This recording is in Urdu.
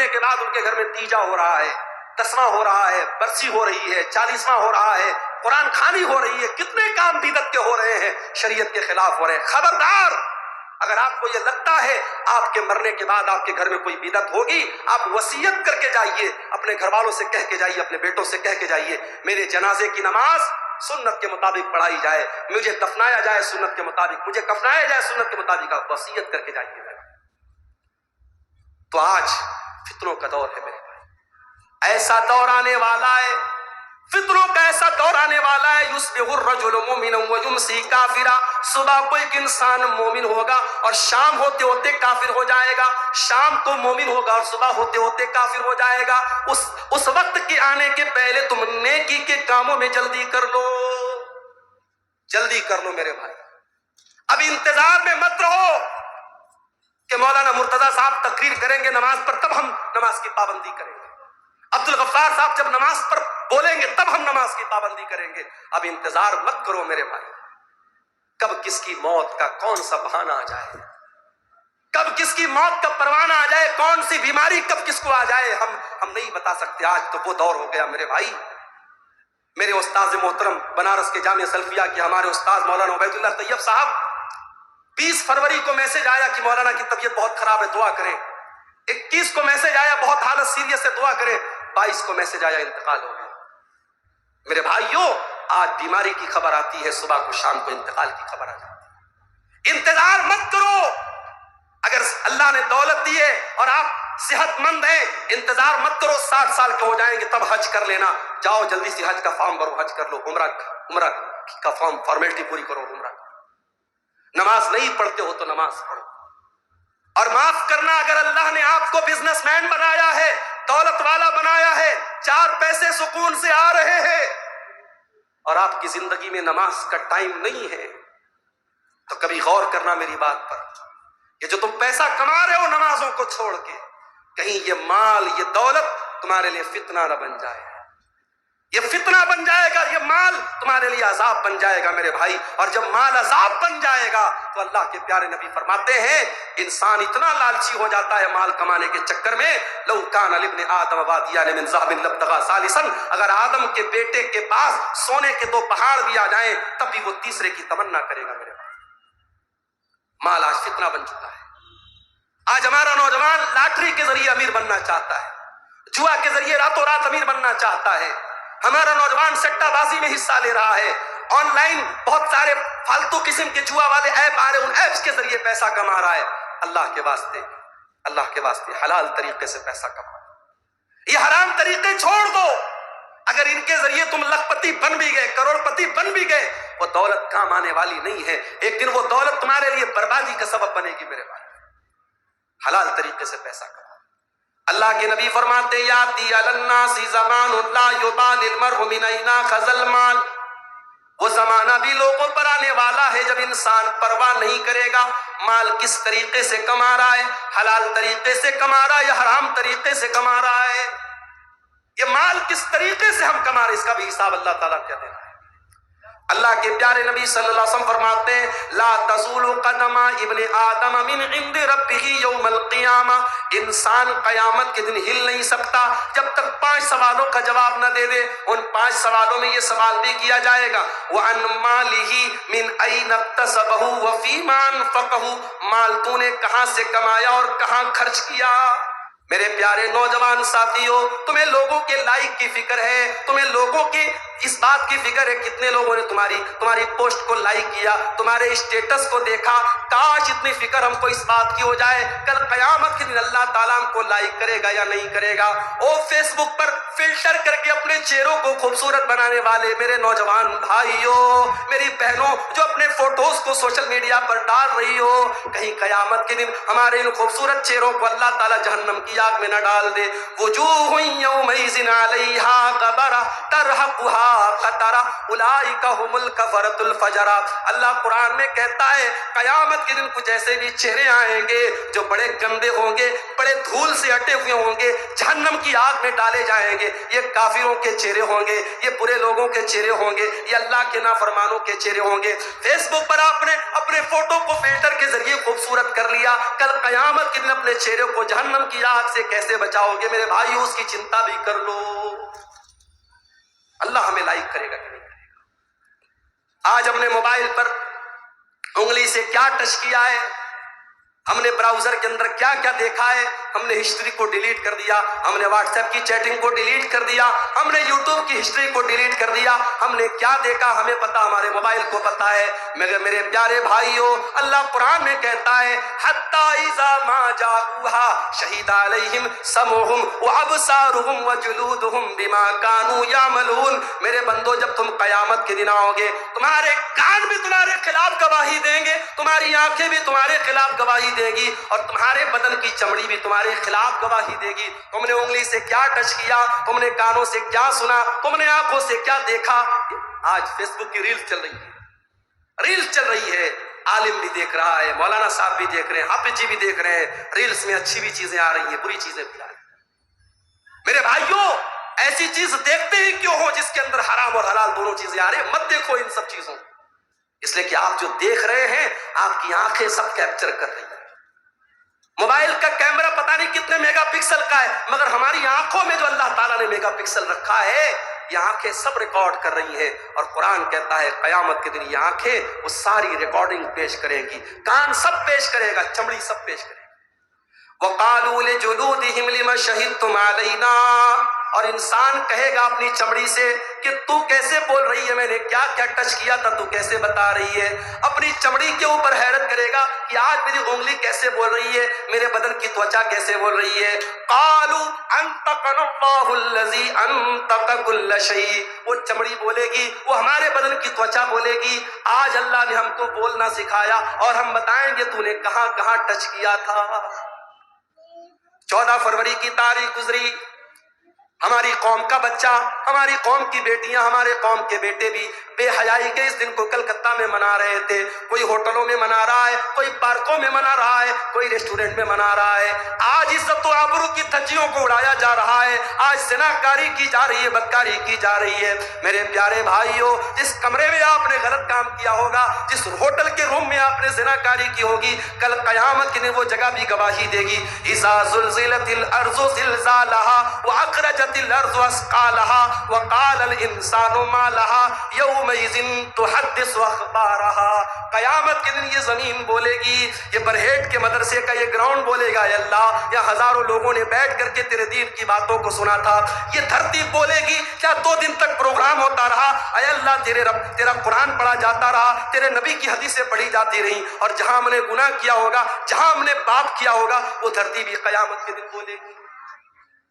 مرنے کے بعد ان کے گھر میں تیجا ہو رہا ہے، 10واں ہو رہا ہے، برسی ہو رہی ہے، 40واں ہو رہا ہے، قرآن خوانی ہو رہی ہے، کتنے کام بدعت کے ہو رہے ہیں، شریعت کے خلاف ہو رہے ہیں. خبردار، اگر آپ کو یہ لگتا ہے آپ کے مرنے کے بعد آپ کے گھر میں کوئی بدعت ہوگی، آپ وصیت کر کے جائیے، اپنے گھر والوں سے کہہ کے جائیے، اپنے بیٹوں سے کہہ کے جائیے میرے جنازے کی نماز سنت کے مطابق پڑھائی جائے، مجھے دفنایا جائے سنت کے مطابق، مجھے کفنایا جائے سنت کے مطابق. آپ وصیت کر کے جائیے. تو آج فتنوں کا دور ہے میرے بھائی، ایسا دور آنے والا ہے، فتنوں کا ایسا دور آنے والا ہے. یصبح الرجل مؤمنا ویمسی کافرا، صبح کو ایک انسان مومن ہوگا اور شام ہوتے ہوتے کافر ہو جائے گا، شام کو مومن ہوگا اور صبح ہوتے ہوتے کافر ہو جائے گا. اس وقت کے آنے کے پہلے تم نیکی کے کاموں میں جلدی کر لو، جلدی کر لو میرے بھائی. ابھی انتظار میں مت رہو کہ مولانا مرتضی صاحب تقریر کریں گے نماز پر تب ہم نماز کی پابندی کریں گے، عبد الغفار صاحب جب نماز پر بولیں گے تب ہم نماز کی پابندی کریں گے. اب انتظار مت کرو میرے بھائی، کب کس کی موت کا کون سا بہانہ آ جائے، کب کس کی موت کا پروانہ آ جائے، کون سی بیماری کب کس کو آ جائے، ہم نہیں بتا سکتے. آج تو وہ دور ہو گیا میرے بھائی. میرے استاد محترم بنارس کے جامعہ سلفیہ کے ہمارے استاد مولانا عبید اللہ طیب صاحب، 20 فروری کو میسج آیا کہ مولانا کی طبیعت بہت خراب ہے، دعا کریں. 21 کو میسج آیا بہت حالت سیریس ہے، دعا کریں. 22 کو میسج آیا انتقال ہو گیا. میرے بھائیوں، آج بیماری کی خبر آتی ہے، صبح کو شام کو انتقال کی خبر آ جاتی ہے. انتظار مت کرو. اگر اللہ نے دولت دی ہے اور آپ صحت مند ہیں، انتظار مت کرو 60 سال کے ہو جائیں گے تب حج کر لینا. جاؤ جلدی سے حج کا فارم بھرو، حج کر لو، عمرہ کا فارمیلٹی پوری کرو، عمرہ. نماز نہیں پڑھتے ہو تو نماز پڑھو. اور معاف کرنا، اگر اللہ نے آپ کو بزنس مین بنایا ہے، دولت والا بنایا ہے، 4 پیسے سکون سے آ رہے ہیں اور آپ کی زندگی میں نماز کا ٹائم نہیں ہے، تو کبھی غور کرنا میری بات پر. یہ جو تم پیسہ کما رہے ہو نمازوں کو چھوڑ کے، کہیں یہ مال یہ دولت تمہارے لیے فتنہ نہ بن جائے. یہ فتنہ بن جائے گا، یہ مال تمہارے لیے عذاب بن جائے گا میرے بھائی. اور جب مال عذاب بن جائے گا تو اللہ کے پیارے نبی فرماتے ہیں انسان اتنا لالچی ہو جاتا ہے مال کمانے کے چکر میں، لو کان لابن آدم وادیان من ذهب لابتغى ثالثا، اگر آدم کے بیٹے کے پاس سونے کے 2 پہاڑ بھی آ جائیں تب بھی وہ تیسرے کی تمنا کرے گا میرے بھائی. مال آج فتنہ بن چکا ہے. آج ہمارا نوجوان لاٹری کے ذریعے امیر بننا چاہتا ہے، جوا کے ذریعے راتوں رات امیر بننا چاہتا ہے. ہمارا نوجوان سٹہ بازی میں حصہ لے رہا ہے، آن لائن بہت سارے فالتو قسم کے جوا والے ایپ آ رہے ہیں، ان ایپس کے ذریعے پیسہ کما رہا ہے. اللہ کے واسطے، اللہ کے واسطے حلال طریقے سے پیسہ کما. یہ حرام طریقے چھوڑ دو. اگر ان کے ذریعے تم لکھ پتی بن بھی گئے، کروڑ پتی بن بھی گئے، وہ دولت کام آنے والی نہیں ہے. ایک دن وہ دولت تمہارے لیے بربادی کا سبب بنے گی میرے بھائی. حلال طریقے سے پیسہ کما. اللہ کے نبی فرماتے یاتی علی الناس زمان لا یبال المرء من این اخذ المال، وہ زمانہ بھی لوگوں پر آنے والا ہے جب انسان پرواہ نہیں کرے گا مال کس طریقے سے کما رہا ہے، حلال طریقے سے کما رہا ہے یا حرام طریقے سے کما رہا ہے. یہ مال کس طریقے سے ہم کما رہے ہیں اس کا بھی حساب اللہ تعالیٰ کیا دے رہا ہے. اللہ کے پیارے نبی صلی اللہ علیہ وسلم فرماتے ہیں لا تزول قدم ابن آدم من عند ربه یوم القیامہ، انسان قیامت کے دن ہل نہیں سکتا جب تک 5 سوالوں کا جواب نہ دے دے. ان 5 سوالوں میں یہ سوال بھی کیا جائے گا وَعَنْ مَالِهِ مِنْ أَيْنَ اكْتَسَبَهُ وَفِيمَا أَنْفَقَهُ، مال تو نے کہاں سے کمایا اور کہاں خرچ کیا. میرے پیارے نوجوان ساتھیوں، تمہیں لوگوں کے لائک کی فکر ہے، تمہیں لوگوں کی اس بات کی فکر ہے کتنے لوگوں نے تمہاری پوسٹ کو لائک کیا، تمہارے اسٹیٹس کو دیکھا. کاش اتنی فکر ہم کو اس بات کی ہو جائے کل قیامت کے دن اللہ تعالیٰ ہم کو لائک کرے گا یا نہیں کرے گا. وہ فیس بک پر فلٹر کر کے اپنے چہروں کو خوبصورت بنانے والے میرے نوجوان بھائیوں، میری بہنوں جو اپنے فوٹوز کو سوشل میڈیا پر ڈال رہی ہو، کہیں قیامت کے دن ہمارے ان خوبصورت چہروں کو اللہ تعالیٰ جہنم کی آگ میں نہ ڈال دے. وجوہ یومئذ علیہا غبرہ ترہقها قترہ اولئک هم الکفرۃ الفجرہ. اللہ قرآن میں کہتا ہے قیامت کے دن کچھ ایسے بھی چہرے آئیں گے جو بڑے لمبے ہوں گے، بڑے دھول سے اٹے ہوئے ہوں گے، جہنم کی آگ میں ڈالے جائیں گے. یہ کافروں کے چہرے ہوں گے، یہ برے لوگوں کے چہرے ہوں گے، یہ اللہ کے نافرمانوں کے چہرے ہوں گے. فیس بک پر آپ نے اپنے فوٹو کو فلٹر کے ذریعے خوبصورت کر لیا، کل قیامت کے دن اپنے چہرے کو جہنم کی آگ سے کیسے بچاؤ گے؟ میرے بھائی اس کی چنتا بھی کر لو. اللہ ہمیں لائک کرے گا کہ نہیں کرے گا؟ آج ہم نے موبائل پر انگلی سے کیا ٹچ کیا ہے، ہم نے براؤزر کے اندر کیا کیا دیکھا ہے، ہم نے ہسٹری کو ڈیلیٹ کر دیا، ہم نے واٹس ایپ کی چیٹنگ کو ڈیلیٹ کر دیا، ہم نے یوٹیوب کی ہسٹری کو ڈیلیٹ کر دیا. ہم نے کیا دیکھا ہمیں پتا، ہمارے موبائل کو پتا ہے. مگر میرے پیارے بھائیو، اللہ قرآن میں کہتا ہے حتی اذا ما جاؤہا شہید علیہم سمعہم وابصارہم وجلودہم بما کانوا یعملون. میرے بندو، جب تم قیامت کے دن آؤ گے، تمہارے کان بھی تمہارے خلاف گواہی دیں گے، تمہاری آنکھیں بھی تمہارے خلاف گواہی دے گی، اور تمہارے بدن کی چمڑی بھی تمہارے خلاف گواہی دے گی. تم نے انگلی سے کیا ٹچ کیا، تم نے کانوں سے کیا سنا، تم نے آنکھوں سے کیا دیکھا. آج فیس بک کی ریل چل رہی ہے، ریل چل رہی ہے، عالم بھی دیکھ رہا ہے، مولانا صاحب بھی دیکھ رہے ہیں، حافظ جی بھی دیکھ رہے ہیں. ریلز میں اچھی بھی چیزیں آ رہی ہیں، بری چیزیں بھی آ رہی ہیں. میرے بھائیوں، ایسی چیز دیکھتے ہی کیوں ہو جس کے اندر حرام اور حلال دونوں چیزیں آ رہی ہیں؟ مت دیکھو ان سب چیزوں کو، اس لیے کہ آپ جو دیکھ رہے ہیں آپ کی آنکھیں سب کیپچر کر رہی ہیں. موبائل کا کیمرہ پتہ نہیں کتنے میگا پکسل کا ہے، مگر ہماری آنکھوں میں جو اللہ تعالیٰ نے میگا پکسل رکھا ہے، یہ آنکھیں سب ریکارڈ کر رہی ہیں. اور قرآن کہتا ہے قیامت کے دن یہ آنکھیں وہ ساری ریکارڈنگ پیش کریں گی، کان سب پیش کرے گا، چمڑی سب پیش کرے گی. وَقَالُوا لِجُلُودِهِمْ لِمَ شَهِدتُّمْ عَلَيْنَا، اور انسان کہے گا اپنی چمڑی سے کہ تو کیسے بول رہی ہے، میں نے کیا کیا ٹچ کیا تھا، تو کیسے بتا رہی ہے. اپنی چمڑی کے اوپر حیرت کرے گا کہ آج میری انگلی کیسے بول رہی ہے، میرے بدن کی توچا کیسے بول رہی ہے. قالوا انطقنا اللہ الذی انطق کل شیء، وہ چمڑی بولے گی، وہ ہمارے بدن کی توچا بولے گی آج اللہ نے ہم کو بولنا سکھایا، اور ہم بتائیں گے تو نے کہاں کہاں ٹچ کیا تھا. 14 فروری کی تاریخ گزری، ہماری قوم کا بچہ، ہماری قوم کی بیٹیاں، ہمارے قوم کے بیٹے بھی بے حیائی کے اس دن کو کلکتہ میں منا رہے تھے. کوئی ہوٹلوں میں منا رہا ہے، کوئی پارکوں میں منا رہا ہے، کوئی ریسٹورنٹ میں منا رہا ہے. آج عزت و آبرو کی دھجیوں کو اڑایا جا رہا ہے، آج زناکاری کی جا رہی ہے، بدکاری کی جا رہی ہے. میرے پیارے بھائیو، جس کمرے میں آپ نے غلط کام کیا ہوگا، جس ہوٹل کے روم میں آپ نے زناکاری کی ہوگی، کل قیامت کے دن وہ جگہ بھی گواہی دے گی. اذا زلزلت الارض زلزالها واخرجت الارض اثقالها وقال الانسان ما لها یومئذ تحدث اخبارها. قیامت کے دن یہ زمین بولے گی، یہ برہیٹ کے مدرسے کا یہ گراؤنڈ بولے گا اے اللہ، یا ہزاروں لوگوں نے بیٹھ کر کے تیرے دین کی باتوں کو سنا تھا. یہ دھرتی بولے گی، کیا 2 دن تک پروگرام ہوتا رہا اے اللہ، تیرے رب تیرا قرآن پڑھا جاتا رہا، تیرے نبی کی حدیثیں پڑھی جاتی رہیں، اور جہاں ہم نے گناہ کیا ہوگا، جہاں ہم نے پاپ کیا ہوگا، وہ دھرتی بھی قیامت کے دن بولے گی.